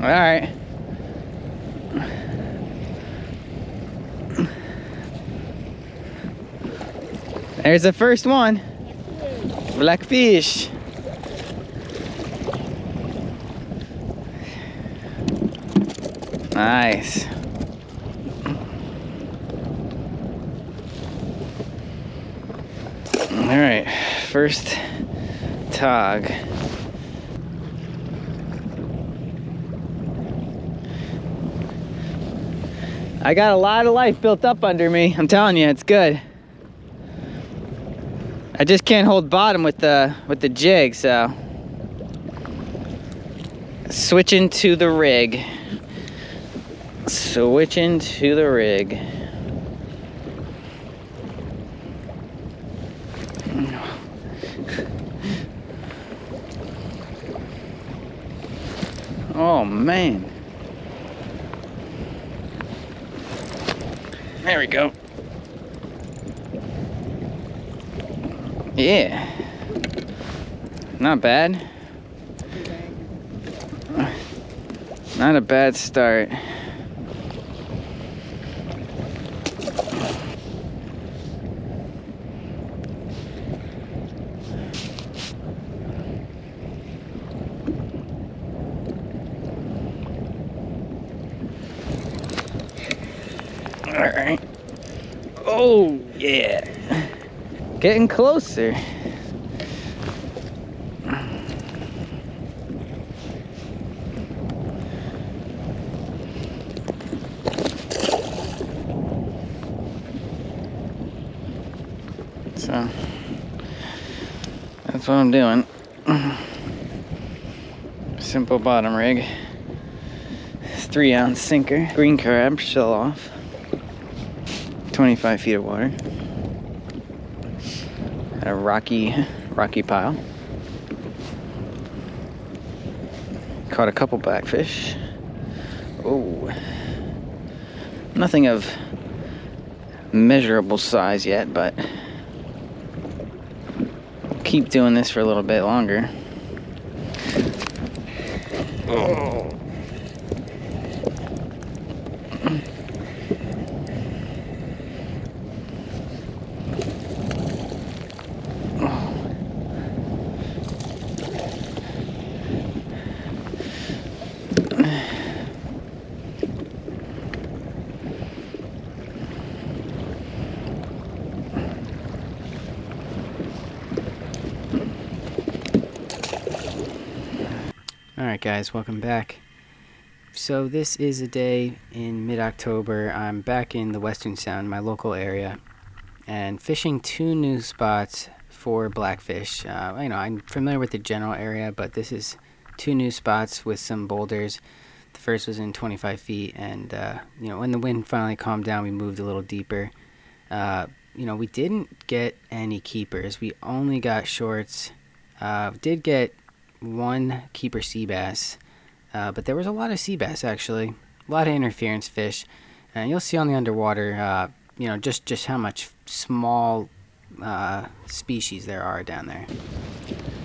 All right. There's the first one. Blackfish. Nice. All right, first tog. I got a lot of life built up under me. I'm telling you, it's good. I just can't hold bottom with the jig, so switching to the rig. Switching to the rig. Oh man. There we go. Yeah. Not bad. Not a bad start. All right. Oh, yeah. Getting closer. So that's what I'm doing. Simple bottom rig. 3-ounce sinker. Green crab, shell off. 25 feet of water. At a rocky pile. Caught a couple blackfish. Oh, nothing of measurable size yet, but keep doing this for a little bit longer. Oh. Alright guys, welcome back. So this is a day in mid-October. I'm back in the Western Sound, my local area, and fishing 2 new spots for blackfish. I'm familiar with the general area, but this is 2 new spots with some boulders. The first was in 25 feet, and when the wind finally calmed down, we moved a little deeper. We didn't get any keepers. We only got shorts. Did get 1 keeper seabass, but there was a lot of seabass actually, a lot of interference fish, and you'll see on the underwater, just how much small species there are down there.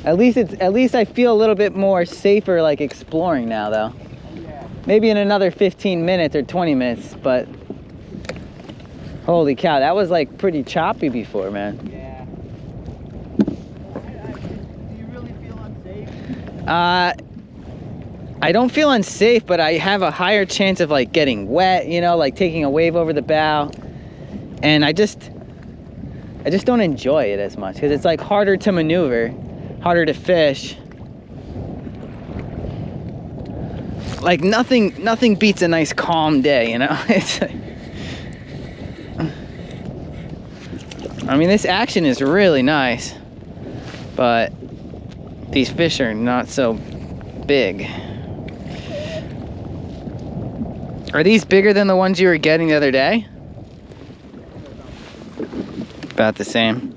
At least I feel a little bit more safer, like exploring now, though. Yeah. Maybe in another 15 minutes or 20 minutes, but holy cow, that was like pretty choppy before, man. Yeah. I don't feel unsafe, but I have a higher chance of like getting wet, like taking a wave over the bow. And I just don't enjoy it as much because it's like harder to maneuver, harder to fish. Like nothing beats a nice calm day, It's I mean, this action is really nice, but these fish are not so big. Are these bigger than the ones you were getting the other day? About the same.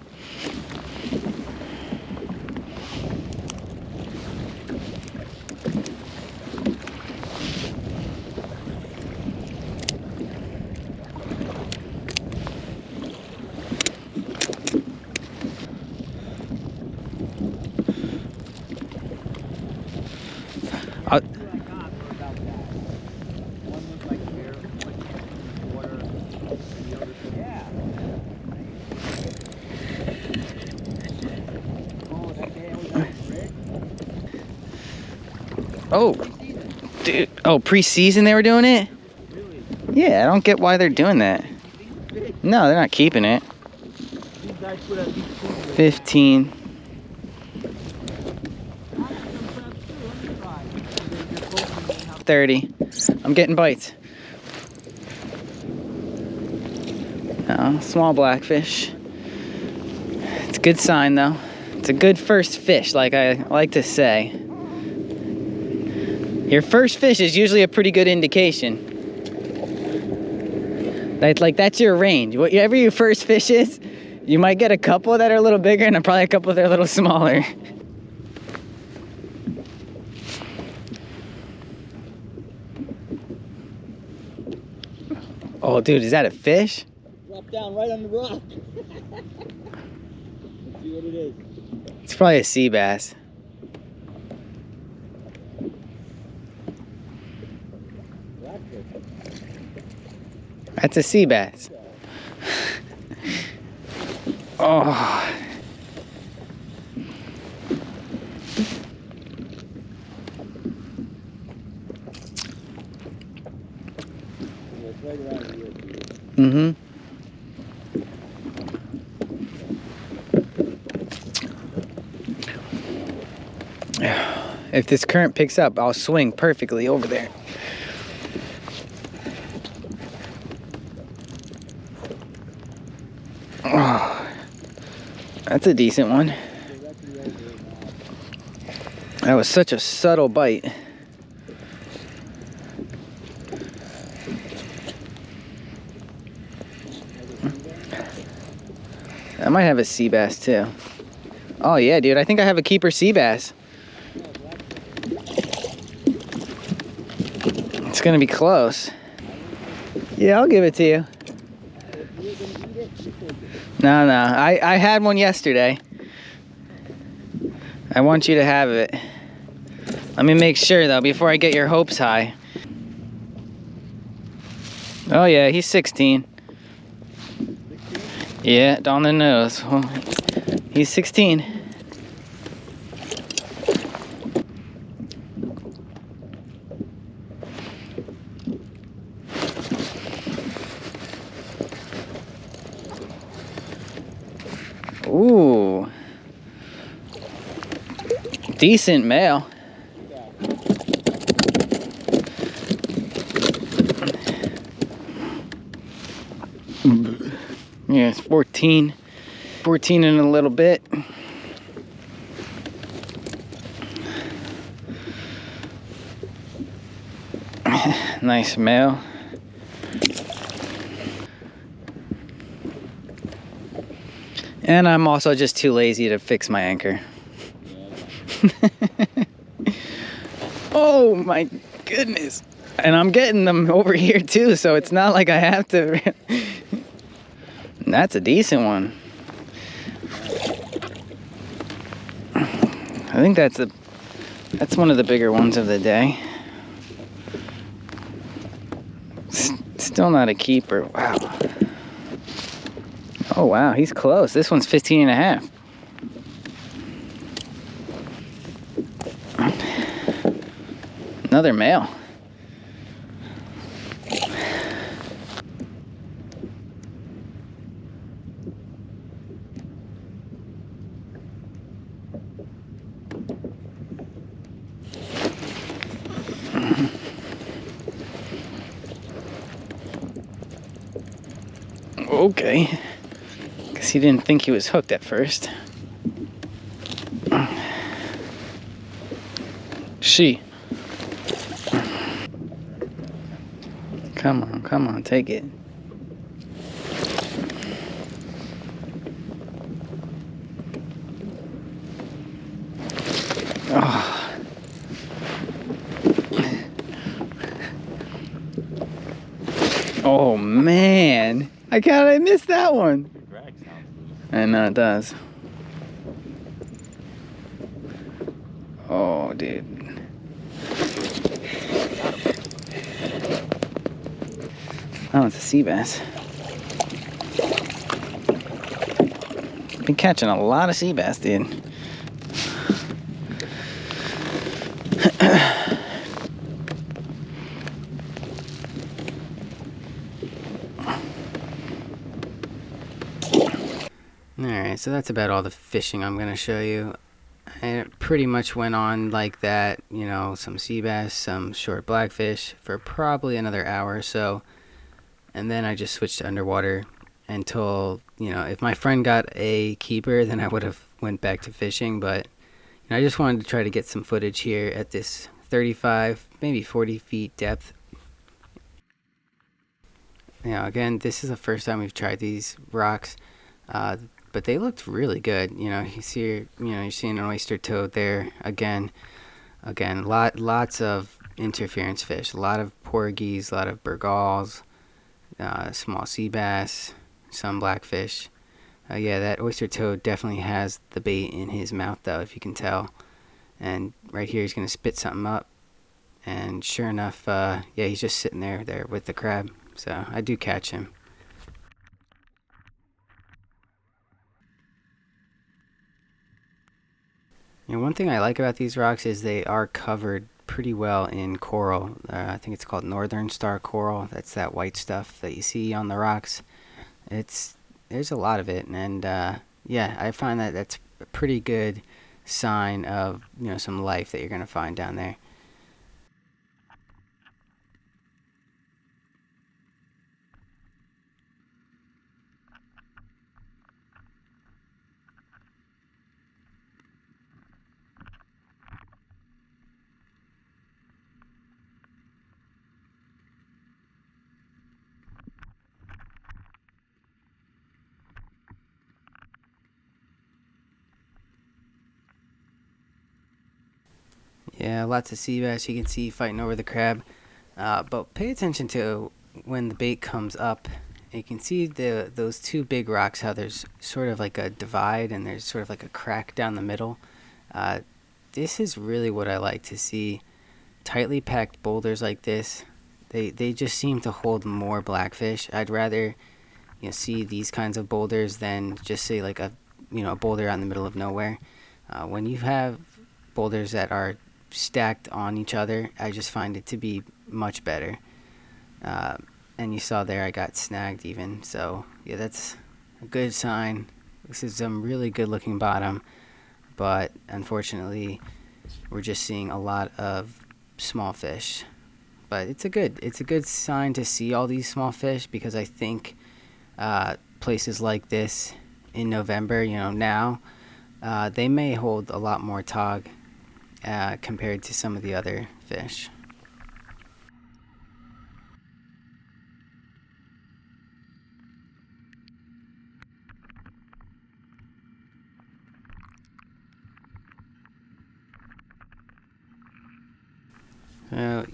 Oh, dude. Oh, pre-season they were doing it? Yeah, I don't get why they're doing that. No, they're not keeping it. 15. $30. I'm getting bites. Oh, small blackfish. It's a good sign though. It's a good first fish, like I like to say. Your first fish is usually a pretty good indication. That's your range. Whatever your first fish is, you might get a couple that are a little bigger and probably a couple that are a little smaller. Oh, dude, is that a fish? Drop down right on the rock. Let's see what it is. It's probably a sea bass. Blackfish. That's a sea bass. Oh. It's right around here. Mm-hmm. If this current picks up, I'll swing perfectly over there. Oh, that's a decent one. That was such a subtle bite. I might have a sea bass too. Oh yeah, dude, I think I have a keeper sea bass. It's gonna be close. Yeah, I'll give it to you. No, I had one yesterday. I want you to have it. Let me make sure though, before I get your hopes high. Oh yeah, he's 16. Yeah, on the nose. Well, he's 16. Ooh. Decent male. Yeah, it's 14. 14 in a little bit. Nice male. And I'm also just too lazy to fix my anchor. Oh my goodness. And I'm getting them over here too, so it's not like I have to. That's a decent one. I think that's one of the bigger ones of the day. Still not a keeper. Wow. Oh wow, he's close. This one's 15 and a half. Another male. Okay. Guess he didn't think he was hooked at first. She. Come on, take it. Oh. Oh man. I missed that one. I know it does. Oh, dude. Oh, it's a sea bass. Been catching a lot of sea bass, dude. Alright, so that's about all the fishing I'm going to show you. And it pretty much went on like that, you know, some sea bass, some short blackfish for probably another hour or so. And then I just switched to underwater until, you know, if my friend got a keeper, then I would have went back to fishing. But you know, I just wanted to try to get some footage here at this 35, maybe 40 feet depth. You know, again, this is the first time we've tried these rocks. But they looked really good. You know, you're seeing an oyster toad there again. Lots of interference fish, a lot of porgies, a lot of burgals, small sea bass, some blackfish. Yeah, that oyster toad definitely has the bait in his mouth, though, if you can tell. And right here, he's gonna spit something up. And sure enough, yeah, he's just sitting there with the crab. So I do catch him. You know, one thing I like about these rocks is they are covered pretty well in coral. I think it's called northern star coral. That's that white stuff that you see on the rocks. There's a lot of it, and yeah, I find that that's a pretty good sign of, you know, some life that you're gonna find down there. Yeah, lots of sea bass you can see fighting over the crab. But pay attention to when the bait comes up. You can see those two big rocks, how there's sort of like a divide and there's sort of like a crack down the middle. Uh, this is really what I like to see. Tightly packed boulders like this, they just seem to hold more blackfish. I'd rather, you know, see these kinds of boulders than just say like a, you know, a boulder out in the middle of nowhere. When you have boulders that are stacked on each other, I just find it to be much better. Uh, and you saw there I got snagged even. So yeah, that's a good sign. This is some really good looking bottom, but unfortunately we're just seeing a lot of small fish. But it's a good sign to see all these small fish, because I think places like this in November, you know, now they may hold a lot more tog compared to some of the other fish.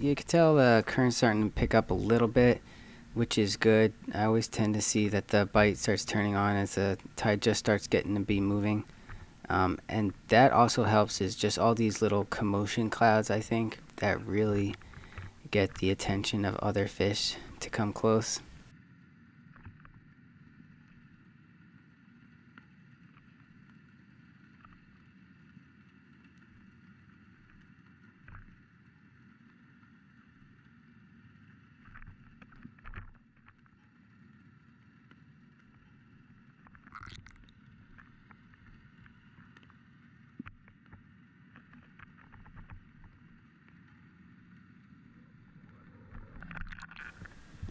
You can tell the current's starting to pick up a little bit, which is good. I always tend to see that the bite starts turning on as the tide just starts getting to be moving. And that also helps is just all these little commotion clouds, I think, that really get the attention of other fish to come close.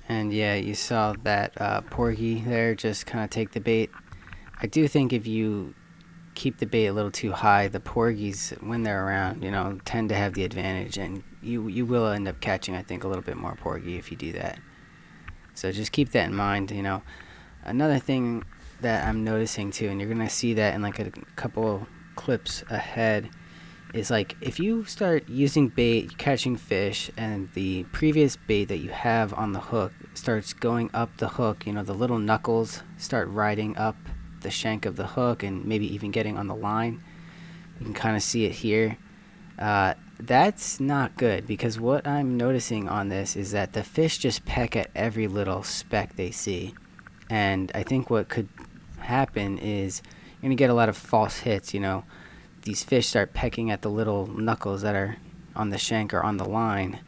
And yeah, you saw that porgy there just kind of take the bait. I do think if you keep the bait a little too high, the porgies, when they're around, you know, tend to have the advantage, and you will end up catching, I think, a little bit more porgy if you do that. So just keep that in mind. You know, another thing that I'm noticing too, and you're gonna see that in like a couple clips ahead, is like if you start using bait, catching fish, and the previous bait that you have on the hook starts going up the hook, you know, the little knuckles start riding up the shank of the hook and maybe even getting on the line. You can kind of see it here. That's not good, because what I'm noticing on this is that the fish just peck at every little speck they see. And I think what could happen is you're going to get a lot of false hits, you know. These fish start pecking at the little knuckles that are on the shank or on the line,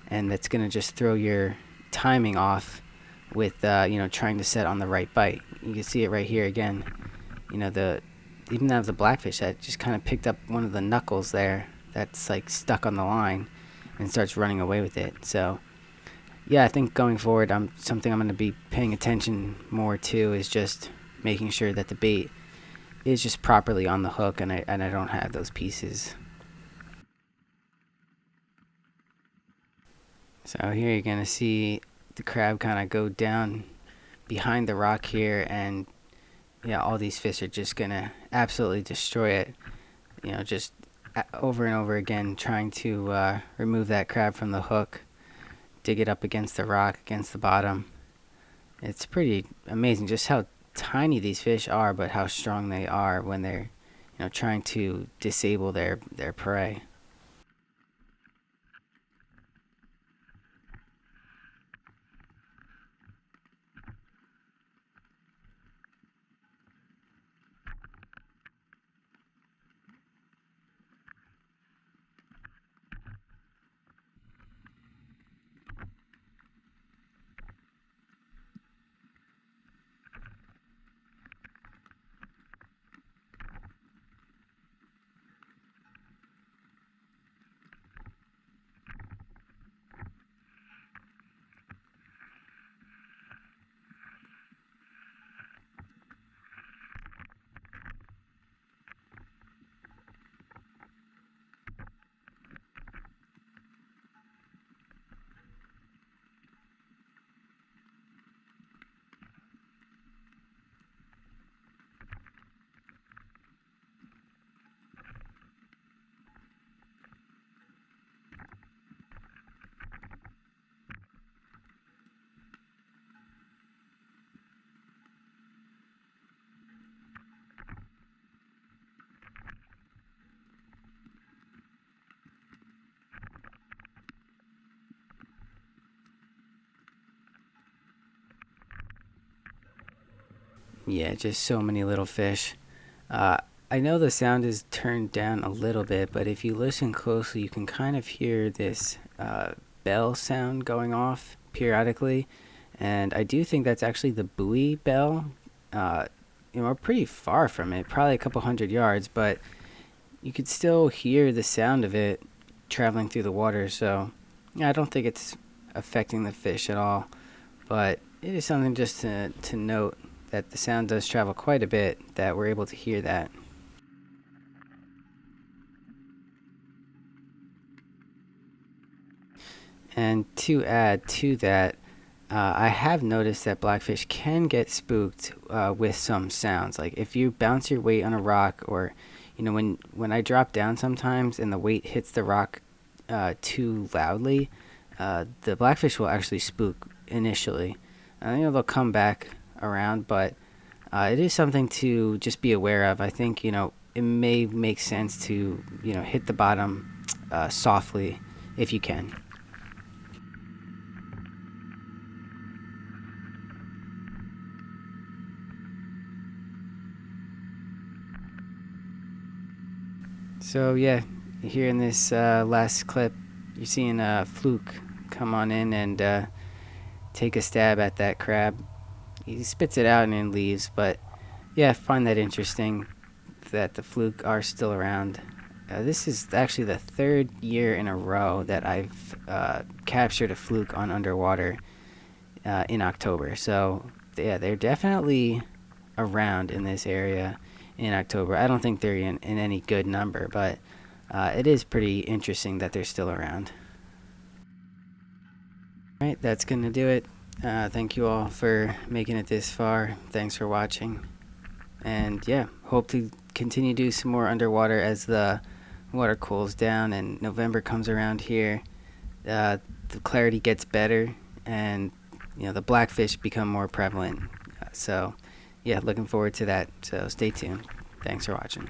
and that's going to just throw your timing off with, you know, trying to set on the right bite. You can see it right here again. the even out of the blackfish that just kind of picked up one of the knuckles there that's like stuck on the line and starts running away with it. So yeah, I think going forward, something I'm going to be paying attention more to is just making sure that the bait is just properly on the hook, and I don't have those pieces. So here you're going to see the crab kind of go down behind the rock here, and yeah, all these fish are just going to absolutely destroy it. Just over and over again trying to remove that crab from the hook, dig it up against the rock, against the bottom. It's pretty amazing just how tiny these fish are, but how strong they are when they're trying to disable their prey. Yeah, just so many little fish. Uh, I know the sound is turned down a little bit, but if you listen closely, you can kind of hear this bell sound going off periodically. And I do think that's actually the buoy bell. Uh, we're pretty far from it, probably a couple hundred yards, but you could still hear the sound of it traveling through the water. So yeah, I don't think it's affecting the fish at all, but it is something just to note that the sound does travel quite a bit, that we're able to hear that. And to add to that, I have noticed that blackfish can get spooked with some sounds. Like if you bounce your weight on a rock, or when I drop down sometimes and the weight hits the rock too loudly, the blackfish will actually spook initially. They'll come back around, but it is something to just be aware of. I think it may make sense to hit the bottom softly if you can. So yeah, here in this last clip, you're seeing a fluke come on in and take a stab at that crab. He spits it out and then leaves, but yeah, I find that interesting that the fluke are still around. This is actually the third year in a row that I've captured a fluke on underwater in October. So yeah, they're definitely around in this area in October. I don't think they're in any good number, but it is pretty interesting that they're still around. All right, that's going to do it. Thank you all for making it this far. Thanks for watching. And yeah, hope to continue to do some more underwater as the water cools down and November comes around here. The clarity gets better, and the blackfish become more prevalent. So yeah, looking forward to that. So stay tuned. Thanks for watching.